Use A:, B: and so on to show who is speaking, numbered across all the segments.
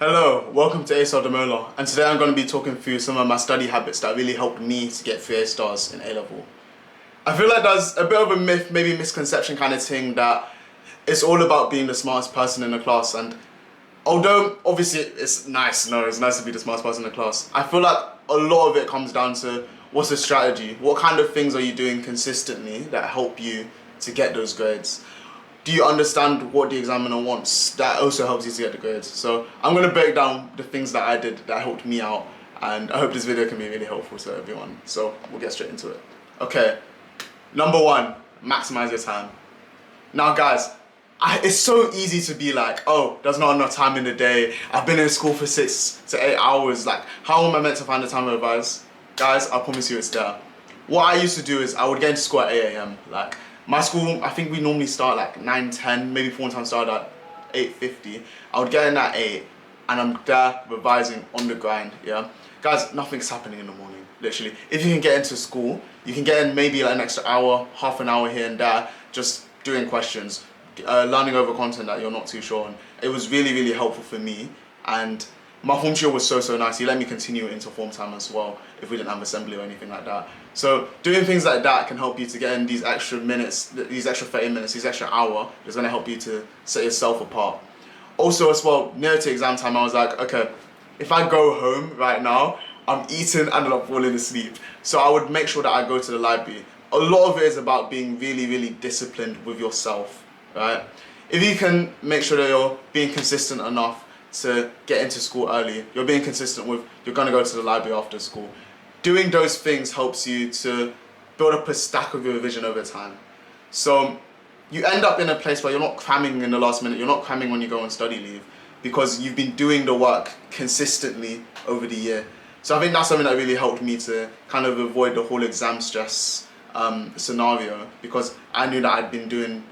A: Hello, welcome to Ademola, and today I'm going to be talking through some of my study habits that really helped me to get 3 A stars in A-level. I feel like there's a bit of a myth, maybe misconception kind of thing, that it's all about being the smartest person in the class, and although obviously it's nice to be the smartest person in the class, I feel like a lot of it comes down to what's the strategy, what kind of things are you doing consistently that help you to get those grades. Do you understand what the examiner wants? That also helps you to get the grades. So I'm going to break down the things that I did that helped me out, and I hope this video can be really helpful to everyone. So we'll get straight into it. Okay, number 1, maximize your time. Now guys, it's so easy to be like, oh, there's not enough time in the day. I've been in school for 6 to 8 hours. Like, how am I meant to find the time to revise? Guys, I promise you it's there. What I used to do is I would get into school at 8 AM. Like, my school, I think we normally start like 9:10, maybe one time started at 8:50. I would get in at 8 and I'm there revising on the grind, yeah? Guys, nothing's happening in the morning, literally. If you can get into school, you can get in maybe like an extra hour, half an hour here and there, just doing questions, learning over content that you're not too sure on. It was really, really helpful for me, and my form tutor was so nice. He let me continue into form time as well if we didn't have assembly or anything like that. So doing things like that can help you to get in these extra minutes, these extra 30 minutes, these extra hour is going to help you to set yourself apart. Also as well, near to exam time, I was like, okay, if I go home right now, I'm eating and I'm falling asleep. So I would make sure that I go to the library. A lot of it is about being really, really disciplined with yourself, right? If you can make sure that you're being consistent enough to get into school early, you're being consistent with, you're going to go to the library after school. Doing those things helps you to build up a stack of your revision over time. So you end up in a place where you're not cramming in the last minute, you're not cramming when you go on study leave, because you've been doing the work consistently over the year. So I think that's something that really helped me to kind of avoid the whole exam stress scenario, because I knew that I'd been doing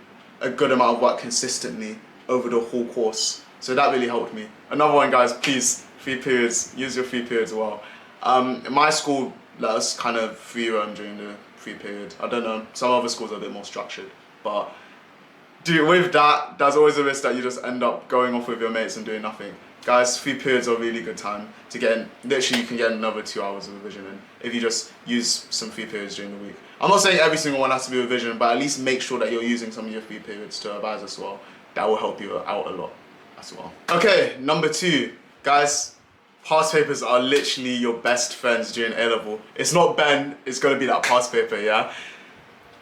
A: a good amount of work consistently over the whole course. So that really helped me. Another one, guys, please, free periods, use your free periods well. In my school, let us kind of free roam during the free period. I don't know, some other schools are a bit more structured, but with that, there's always a risk that you just end up going off with your mates and doing nothing. Guys, free periods are a really good time to get in. Literally, you can get another 2 hours of revision in if you just use some free periods during the week. I'm not saying every single one has to be revision, but at least make sure that you're using some of your free periods to revise as well. That will help you out a lot as well. Okay, number 2, guys, past papers are literally your best friends during A-level. It's not Ben, it's gonna be that past paper, yeah?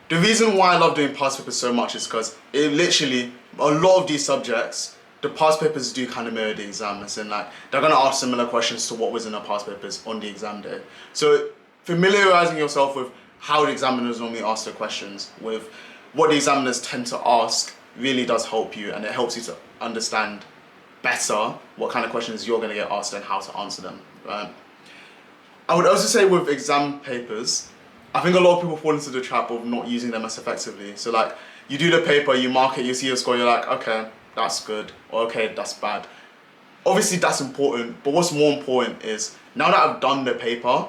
A: The reason why I love doing past papers so much is because it literally, a lot of these subjects, the past papers do kind of mirror the exam, as in like, they're gonna ask similar questions to what was in the past papers on the exam day. So familiarizing yourself with how the examiners normally ask the questions, with what the examiners tend to ask, really does help you, and it helps you to understand better what kind of questions you're going to get asked and how to answer them, right? I would also say with exam papers, I think a lot of people fall into the trap of not using them as effectively. So like, you do the paper, you mark it, you see your score, you're like, okay, that's good, or okay, that's bad. Obviously that's important, but what's more important is, now that I've done the paper,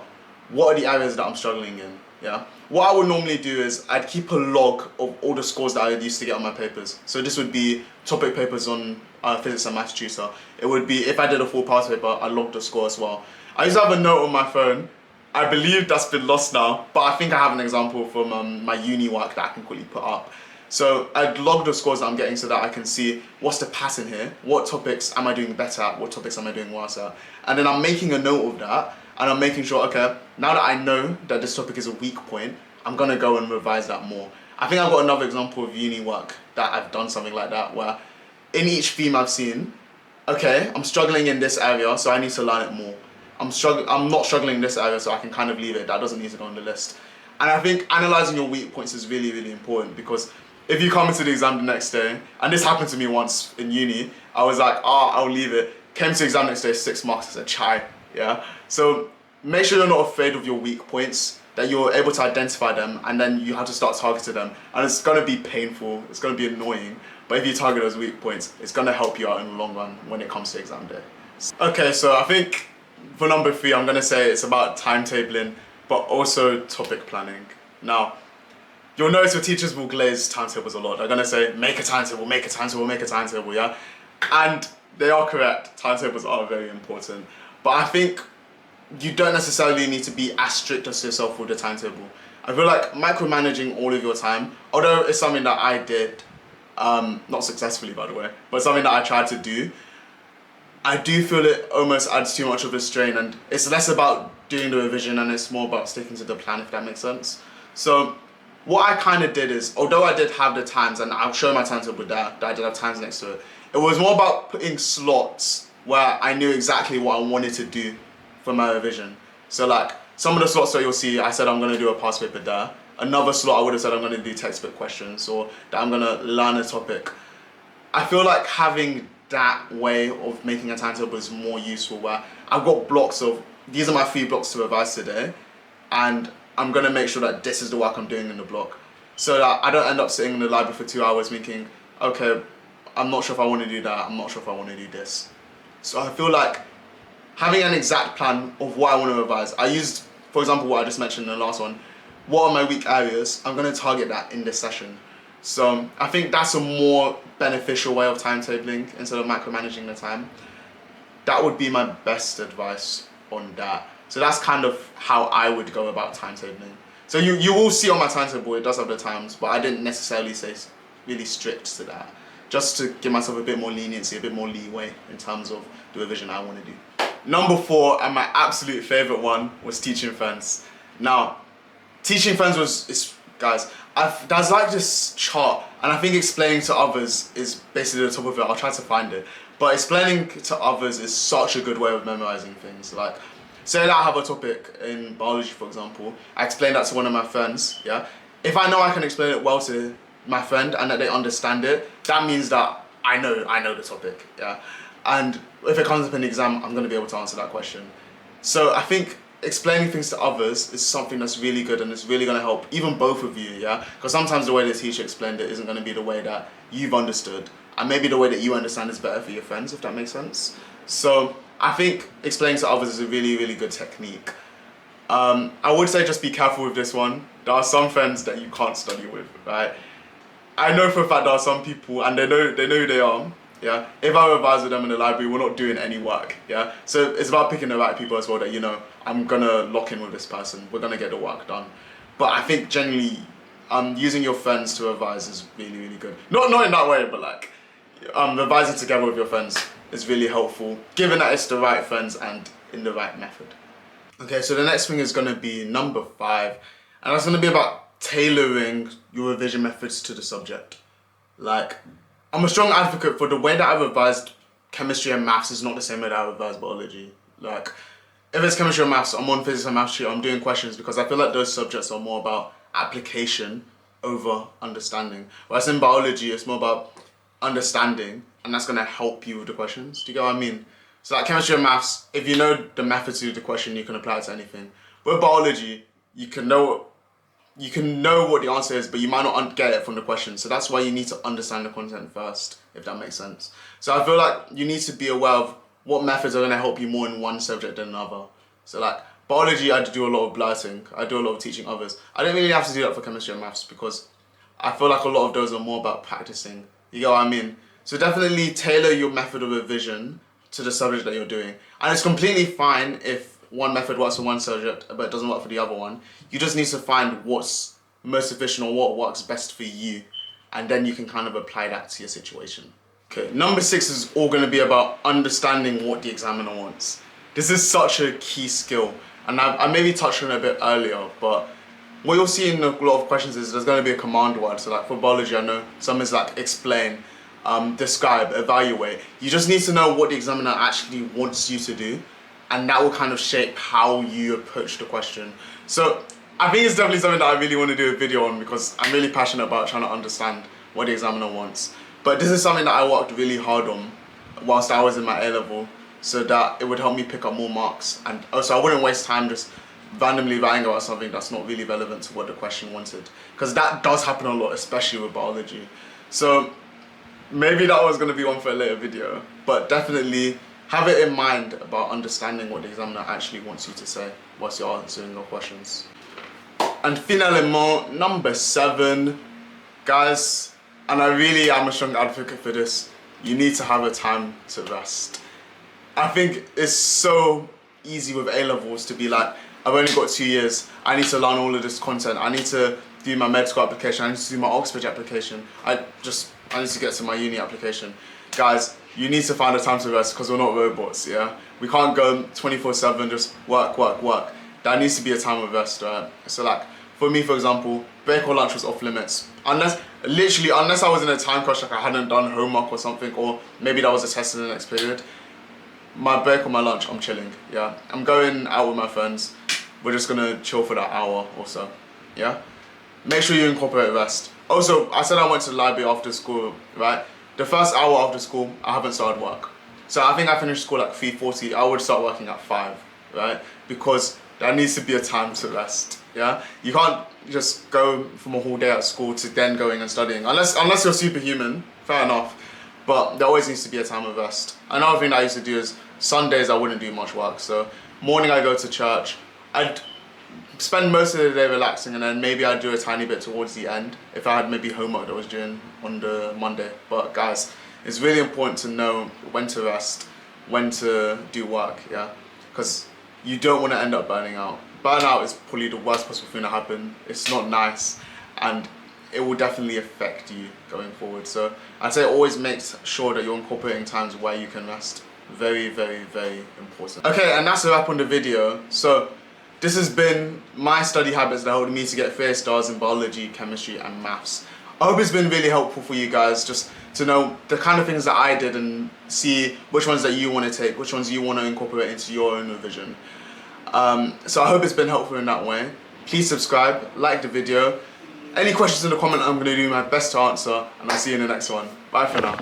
A: what are the areas that I'm struggling in, yeah? What I would normally do is, I'd keep a log of all the scores that I used to get on my papers. So this would be topic papers on physics and maths tutor. It would be, if I did a full past paper, I logged the score as well. I used to have a note on my phone. I believe that's been lost now, but I think I have an example from my uni work that I can quickly put up. So I'd log the scores that I'm getting so that I can see what's the pattern here, what topics am I doing better at, what topics am I doing worse at. And then I'm making a note of that, and I'm making sure, okay, now that I know that this topic is a weak point, I'm gonna go and revise that more. I think I've got another example of uni work that I've done something like that, where in each theme I've seen, okay, I'm struggling in this area, so I need to learn it more. I'm not struggling in this area, so I can kind of leave it. That doesn't need to go on the list. And I think analysing your weak points is really, really important, because if you come into the exam the next day, and this happened to me once in uni, I was like, I'll leave it. Came to exam next day, 6 marks, I said, chai, yeah? So make sure you're not afraid of your weak points, that you're able to identify them, and then you have to start targeting them. And it's gonna be painful, it's gonna be annoying, but if you target those weak points, it's gonna help you out in the long run when it comes to exam day. Okay, so I think for number 3, I'm gonna say it's about timetabling, but also topic planning. Now, you'll notice your teachers will glaze timetables a lot. They're gonna say, make a timetable, make a timetable, make a timetable, yeah? And they are correct. Timetables are very important. But I think you don't necessarily need to be as strict as yourself with the timetable. I feel like micromanaging all of your time, although it's something that I did, not successfully by the way, but something that I tried to do, I do feel it almost adds too much of a strain, and it's less about doing the revision and it's more about sticking to the plan, if that makes sense. So what I kind of did is, although I did have the times, and I'll show my timetable there, that I did have times next to it, it was more about putting slots where I knew exactly what I wanted to do for my revision. So like, some of the slots that you'll see, I said I'm going to do a past paper there. Another slot I would have said I'm going to do textbook questions, or that I'm going to learn a topic. I feel like having that way of making a timetable is more useful, where I've got blocks of, these are my 3 blocks to revise today, and I'm going to make sure that this is the work I'm doing in the block. So that I don't end up sitting in the library for 2 hours thinking, okay, I'm not sure if I want to do that, I'm not sure if I want to do this. So I feel like having an exact plan of what I want to revise. I used, for example, what I just mentioned in the last one. What are my weak areas? I'm going to target that in this session. So I think that's a more beneficial way of timetabling instead of micromanaging the time. That would be my best advice on that. So that's kind of how I would go about timetabling. So you will see on my timetable, it does have the times, but I didn't necessarily say really strict to that. Just to give myself a bit more leniency, a bit more leeway in terms of the revision I want to do. Number 4, and my absolute favourite one, was teaching friends. Now, teaching friends guys, there's like this chart, and I think explaining to others is basically the top of it. I'll try to find it. But explaining to others is such a good way of memorizing things. Like, say that I have a topic in biology, for example, I explain that to one of my friends, yeah? If I know I can explain it well to my friend and that they understand it, that means that I know the topic, yeah? And if it comes up in the exam, I'm going to be able to answer that question. So I think explaining things to others is something that's really good, and it's really going to help even both of you, yeah? Because sometimes the way the teacher explained it isn't going to be the way that you've understood, and maybe the way that you understand is better for your friends, if that makes sense. So I think explaining to others is a really, really good technique. I would say just be careful with this one. There are some friends that you can't study with, right? I know for a fact there are some people, and they know who they are, yeah? If I revise with them in the library, we're not doing any work, yeah? So it's about picking the right people as well, that, you know, I'm gonna lock in with this person, we're gonna get the work done. But I think generally, using your friends to revise is really, really good. Not in that way, but like, revising together with your friends is really helpful, given that it's the right friends and in the right method. Okay, so the next thing is gonna be number 5, and that's gonna be about tailoring your revision methods to the subject. Like, I'm a strong advocate for the way that I revised chemistry and maths is not the same way that I revised biology. Like, if it's chemistry and maths, I'm on physics and maths sheet, I'm doing questions, because I feel like those subjects are more about application over understanding. Whereas in biology, it's more about understanding, and that's gonna help you with the questions. Do you get what I mean? So like chemistry and maths, if you know the method to the question, you can apply it to anything. With biology, you can know what the answer is, but you might not get it from the question. So that's why you need to understand the content first, if that makes sense. So I feel like you need to be aware of what methods are going to help you more in one subject than another. So like biology, I do a lot of blurting. I do a lot of teaching others. I don't really have to do that for chemistry and maths, because I feel like a lot of those are more about practicing. You get what I mean? So definitely tailor your method of revision to the subject that you're doing. And it's completely fine if one method works for one subject but it doesn't work for the other one. You just need to find what's most efficient or what works best for you, and then you can kind of apply that to your situation. Okay, number 6 is all going to be about understanding what the examiner wants. This is such a key skill, and I maybe touched on it a bit earlier, but what you'll see in a lot of questions is there's going to be a command word. So like for biology, I know some is like explain, describe, evaluate. You just need to know what the examiner actually wants you to do, and that will kind of shape how you approach the question. So I think it's definitely something that I really want to do a video on, because I'm really passionate about trying to understand what the examiner wants. But this is something that I worked really hard on whilst I was in my A-level, so that it would help me pick up more marks, and also I wouldn't waste time just randomly writing about something that's not really relevant to what the question wanted, because that does happen a lot, especially with biology. So maybe that was going to be one for a later video, but definitely have it in mind about understanding what the examiner actually wants you to say whilst you're answering your questions. And finalement, number 7, guys, and I really am a strong advocate for this, you need to have a time to rest. I think it's so easy with A-levels to be like, I've only got 2 years, I need to learn all of this content, I need to do my med school application, I need to do my Oxford application, I need to get to my uni application. Guys, you need to find a time to rest because we're not robots, yeah? We can't go 24/7, just work. There needs to be a time of rest, right? So like, for me, for example, break or lunch was off limits. Unless I was in a time crunch, like I hadn't done homework or something, or maybe that was a test in the next period, my break or my lunch, I'm chilling, yeah? I'm going out with my friends, we're just gonna chill for that hour or so, yeah? Make sure you incorporate rest. Also, I said I went to the library after school, right? The first hour after school, I haven't started work. So I think I finished school at 3:40, I would start working at 5, right? Because there needs to be a time to rest, yeah? You can't just go from a whole day at school to then going and studying. Unless you're superhuman, fair enough. But there always needs to be a time of rest. Another thing that I used to do is, Sundays I wouldn't do much work. So morning I go to church, I'd spend most of the day relaxing, and then maybe I'd do a tiny bit towards the end if I had maybe homework that I was doing on the Monday. But guys, it's really important to know when to rest, when to do work, yeah? Because you don't want to end up burning out. Burnout is probably the worst possible thing to happen. It's not nice, and it will definitely affect you going forward. So I'd say always make sure that you're incorporating times where you can rest. Very, very, very important. Okay, and that's a wrap on the video. So this has been my study habits that helped me to get 3 stars in biology, chemistry, and maths. I hope it's been really helpful for you guys, just to know the kind of things that I did and see which ones that you want to take, which ones you want to incorporate into your own revision. So I hope it's been helpful in that way. Please subscribe, like the video. Any questions in the comment, I'm going to do my best to answer, and I'll see you in the next one. Bye for now.